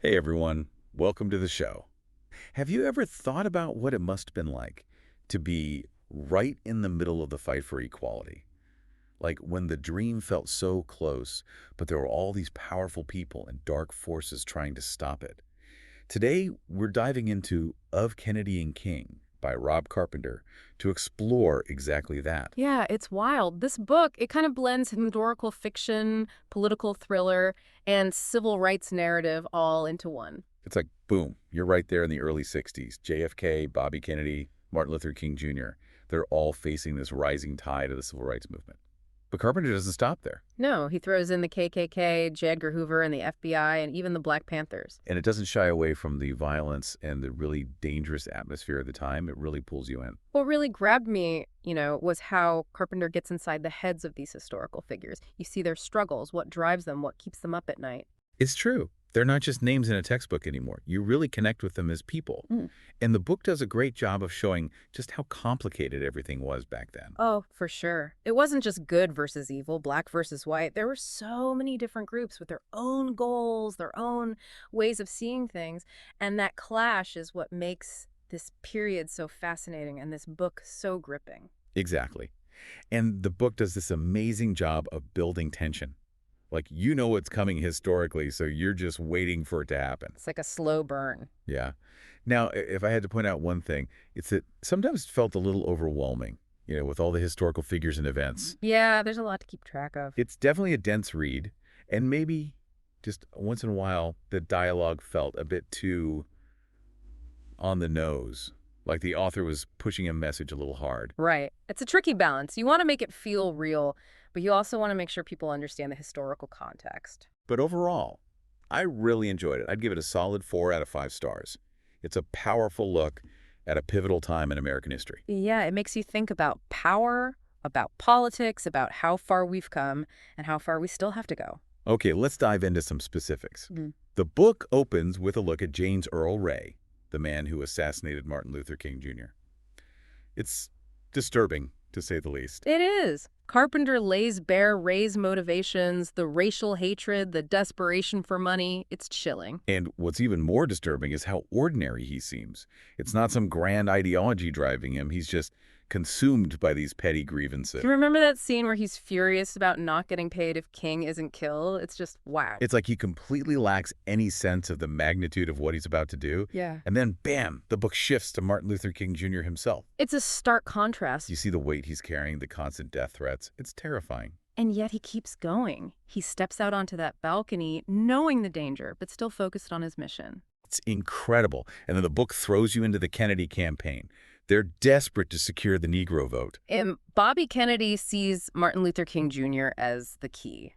Hey everyone, welcome to the show. Have you ever thought about what it must have been like to be right in the middle of the fight for equality? Like when the dream felt so close, but there were all these powerful people and dark forces trying to stop it. Today, we're diving into Of Kennedy and King by Rob Carpenter to explore exactly that. Yeah, it's wild. This book, it kind of blends historical fiction, political thriller, and civil rights narrative all into one. It's like, boom, you're right there in the early 60s. JFK, Bobby Kennedy, Martin Luther King Jr., they're all facing this rising tide of the civil rights movement. But Carpenter doesn't stop there. No, he throws in the KKK, J. Edgar Hoover, and the FBI, and even the Black Panthers. And it doesn't shy away from the violence and the really dangerous atmosphere of the time. It really pulls you in. What really grabbed me, was how Carpenter gets inside the heads of these historical figures. You see their struggles, what drives them, what keeps them up at night. It's true. They're not just names in a textbook anymore. You really connect with them as people. Mm. And the book does a great job of showing just how complicated everything was back then. Oh, for sure. It wasn't just good versus evil, black versus white. There were so many different groups with their own goals, their own ways of seeing things. And that clash is what makes this period so fascinating and this book so gripping. Exactly. And the book does this amazing job of building tension. Like, you know what's coming historically, so you're just waiting for it to happen. It's like a slow burn. Yeah. Now, if I had to point out one thing, it's that sometimes it felt a little overwhelming, with all the historical figures and events. Yeah, there's a lot to keep track of. It's definitely a dense read, and maybe just once in a while, the dialogue felt a bit too on the nose, like the author was pushing a message a little hard. Right. It's a tricky balance. You want to make it feel real, but you also want to make sure people understand the historical context. But overall, I really enjoyed it. I'd give it a solid 4 out of 5 stars. It's a powerful look at a pivotal time in American history. Yeah, it makes you think about power, about politics, about how far we've come, and how far we still have to go. Okay, let's dive into some specifics. Mm. The book opens with a look at James Earl Ray, the man who assassinated Martin Luther King Jr. It's disturbing, to say the least. It is. Carpenter lays bare Ray's motivations, the racial hatred, the desperation for money. It's chilling. And what's even more disturbing is how ordinary he seems. It's not some grand ideology driving him. He's just consumed by these petty grievances. Do you remember that scene where he's furious about not getting paid if King isn't killed? It's just wow. It's like he completely lacks any sense of the magnitude of what he's about to do. Yeah. And then, bam, the book shifts to Martin Luther King Jr. himself. It's a stark contrast. You see the weight he's carrying, the constant death threats. It's terrifying. And yet he keeps going. He steps out onto that balcony, knowing the danger, but still focused on his mission. It's incredible. And then the book throws you into the Kennedy campaign. They're desperate to secure the Negro vote. And Bobby Kennedy sees Martin Luther King Jr. as the key.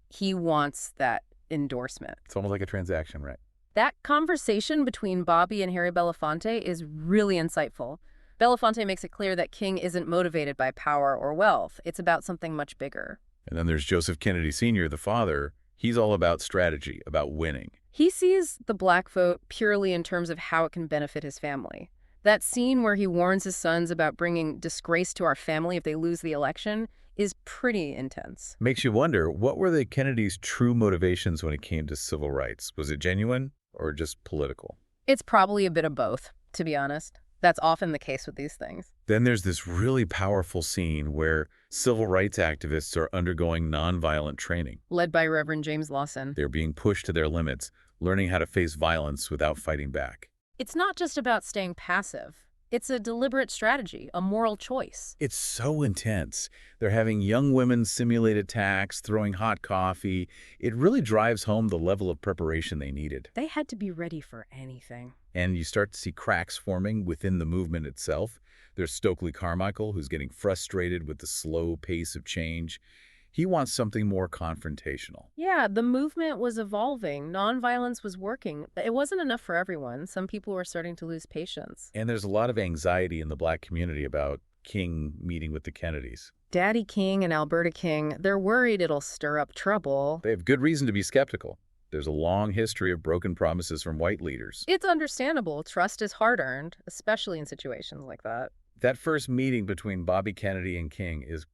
He wants that endorsement. It's almost like a transaction, right? That conversation between Bobby and Harry Belafonte is really insightful. Belafonte makes it clear that King isn't motivated by power or wealth. It's about something much bigger. And then there's Joseph Kennedy Sr., the father. He's all about strategy, about winning. He sees the black vote purely in terms of how it can benefit his family. That scene where he warns his sons about bringing disgrace to our family if they lose the election is pretty intense. Makes you wonder, what were the Kennedys' true motivations when it came to civil rights? Was it genuine or just political? It's probably a bit of both, to be honest. That's often the case with these things. Then there's this really powerful scene where civil rights activists are undergoing nonviolent training. Led by Reverend James Lawson. They're being pushed to their limits, learning how to face violence without fighting back. It's not just about staying passive. It's a deliberate strategy, a moral choice. It's so intense. They're having young women simulate attacks, throwing hot coffee. It really drives home the level of preparation they needed. They had to be ready for anything. And you start to see cracks forming within the movement itself. There's Stokely Carmichael, who's getting frustrated with the slow pace of change. He wants something more confrontational. Yeah, the movement was evolving. Nonviolence was working. It wasn't enough for everyone. Some people were starting to lose patience. And there's a lot of anxiety in the black community about King meeting with the Kennedys. Daddy King and Alberta King, they're worried it'll stir up trouble. They have good reason to be skeptical. There's a long history of broken promises from white leaders. It's understandable. Trust is hard-earned, especially in situations like that. That first meeting between Bobby Kennedy and King is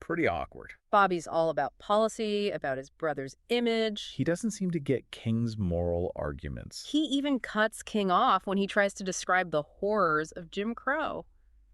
pretty awkward. Bobby's all about policy, about his brother's image. He doesn't seem to get King's moral arguments. He even cuts King off when he tries to describe the horrors of Jim Crow.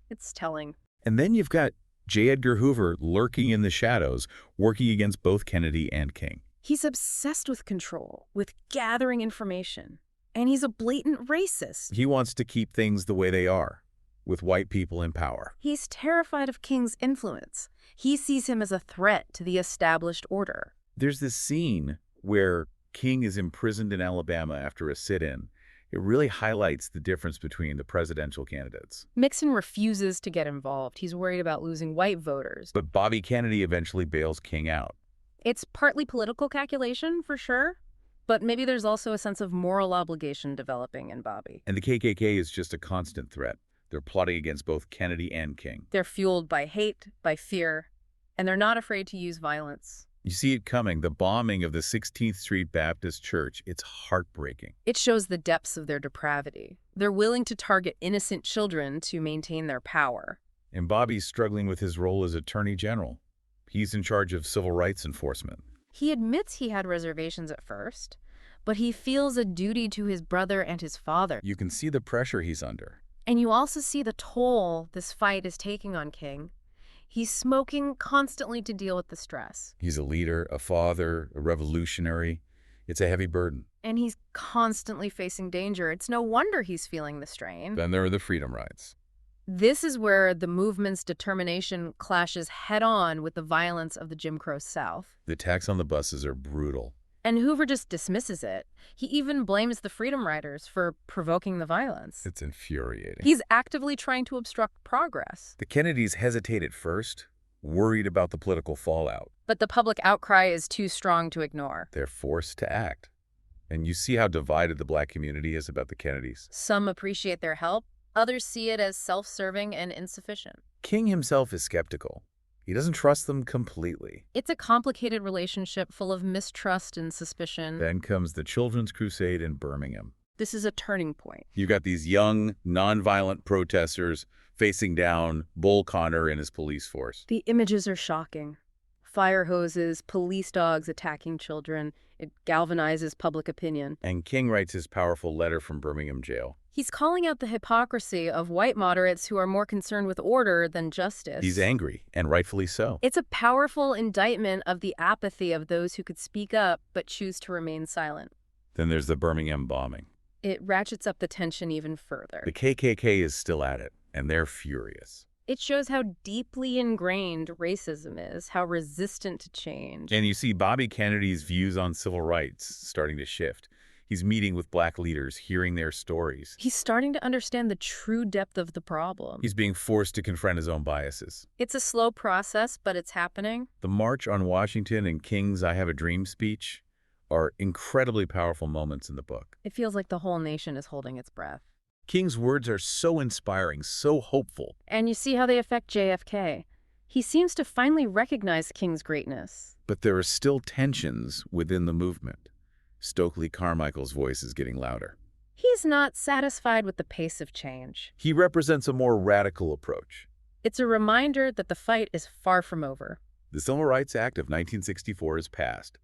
It's telling. And then you've got J. Edgar Hoover lurking in the shadows, working against both Kennedy and King. He's obsessed with control, with gathering information. And he's a blatant racist. He wants to keep things the way they are, with white people in power. He's terrified of King's influence. He sees him as a threat to the established order. There's this scene where King is imprisoned in Alabama after a sit-in. It really highlights the difference between the presidential candidates. Nixon refuses to get involved. He's worried about losing white voters. But Bobby Kennedy eventually bails King out. It's partly political calculation, for sure. But maybe there's also a sense of moral obligation developing in Bobby. And the KKK is just a constant threat. They're plotting against both Kennedy and King. They're fueled by hate, by fear, and they're not afraid to use violence. You see it coming, the bombing of the 16th Street Baptist Church. It's heartbreaking. It shows the depths of their depravity. They're willing to target innocent children to maintain their power. And Bobby's struggling with his role as Attorney General. He's in charge of civil rights enforcement. He admits he had reservations at first, but he feels a duty to his brother and his father. You can see the pressure he's under. And you also see the toll this fight is taking on King. He's smoking constantly to deal with the stress. He's a leader, a father, a revolutionary. It's a heavy burden. And he's constantly facing danger. It's no wonder he's feeling the strain. Then there are the freedom rides. This is where the movement's determination clashes head-on with the violence of the Jim Crow South. The attacks on the buses are brutal. And Hoover just dismisses it. He even blames the Freedom Riders for provoking the violence. It's infuriating. He's actively trying to obstruct progress. The Kennedys hesitate at first, worried about the political fallout. But the public outcry is too strong to ignore. They're forced to act. And you see how divided the black community is about the Kennedys. Some appreciate their help. Others see it as self-serving and insufficient. King himself is skeptical. He doesn't trust them completely. It's a complicated relationship full of mistrust and suspicion. Then comes the Children's Crusade in Birmingham. This is a turning point. You've got these young, nonviolent protesters facing down Bull Connor and his police force. The images are shocking. Fire hoses, police dogs attacking children. It galvanizes public opinion. And King writes his powerful letter from Birmingham jail. He's calling out the hypocrisy of white moderates who are more concerned with order than justice. He's angry, and rightfully so. It's a powerful indictment of the apathy of those who could speak up but choose to remain silent. Then there's the Birmingham bombing. It ratchets up the tension even further. The KKK is still at it, and they're furious. It shows how deeply ingrained racism is, how resistant to change. And you see Bobby Kennedy's views on civil rights starting to shift. He's meeting with black leaders, hearing their stories. He's starting to understand the true depth of the problem. He's being forced to confront his own biases. It's a slow process, but it's happening. The March on Washington and King's I Have a Dream speech are incredibly powerful moments in the book. It feels like the whole nation is holding its breath. King's words are so inspiring, so hopeful. And you see how they affect JFK. He seems to finally recognize King's greatness. But there are still tensions within the movement. Stokely Carmichael's voice is getting louder. He's not satisfied with the pace of change. He represents a more radical approach. It's a reminder that the fight is far from over. The Civil Rights Act of 1964 is passed,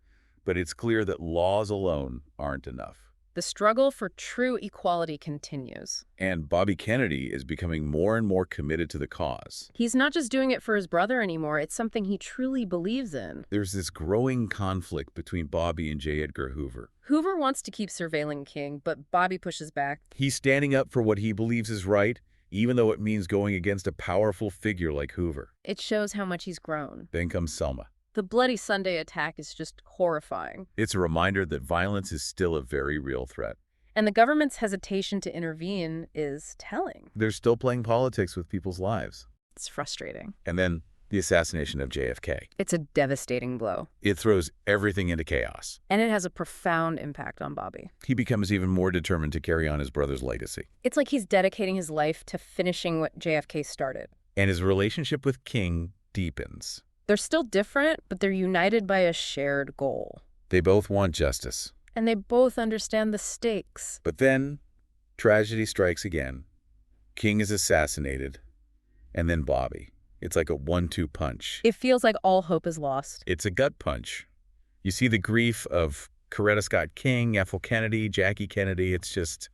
but it's clear that laws alone aren't enough. The struggle for true equality continues. And Bobby Kennedy is becoming more and more committed to the cause. He's not just doing it for his brother anymore, it's something he truly believes in. There's this growing conflict between Bobby and J. Edgar Hoover. Hoover wants to keep surveilling King, but Bobby pushes back. He's standing up for what he believes is right, even though it means going against a powerful figure like Hoover. It shows how much he's grown. Then comes Selma. The Bloody Sunday attack is just horrifying. It's a reminder that violence is still a very real threat. And the government's hesitation to intervene is telling. They're still playing politics with people's lives. It's frustrating. And then the assassination of JFK. It's a devastating blow. It throws everything into chaos. And it has a profound impact on Bobby. He becomes even more determined to carry on his brother's legacy. It's like he's dedicating his life to finishing what JFK started. And his relationship with King deepens. They're still different, but they're united by a shared goal. They both want justice. And they both understand the stakes. But then, tragedy strikes again. King is assassinated, and then Bobby. It's like a 1-2 punch. It feels like all hope is lost. It's a gut punch. You see the grief of Coretta Scott King, Ethel Kennedy, Jackie Kennedy. It's just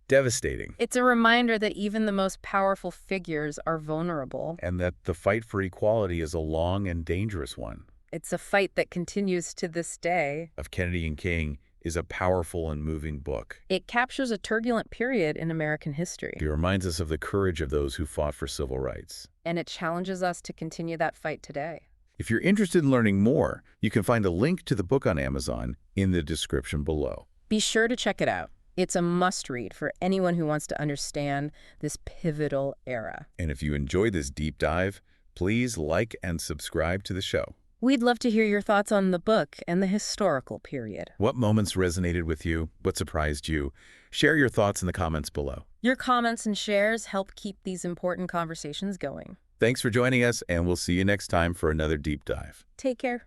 devastating. It's a reminder that even the most powerful figures are vulnerable. And that the fight for equality is a long and dangerous one. It's a fight that continues to this day. Of Kennedy and King is a powerful and moving book. It captures a turbulent period in American history. It reminds us of the courage of those who fought for civil rights. And it challenges us to continue that fight today. If you're interested in learning more, you can find a link to the book on Amazon in the description below. Be sure to check it out. It's a must-read for anyone who wants to understand this pivotal era. And if you enjoyed this deep dive, please like and subscribe to the show. We'd love to hear your thoughts on the book and the historical period. What moments resonated with you? What surprised you? Share your thoughts in the comments below. Your comments and shares help keep these important conversations going. Thanks for joining us, and we'll see you next time for another deep dive. Take care.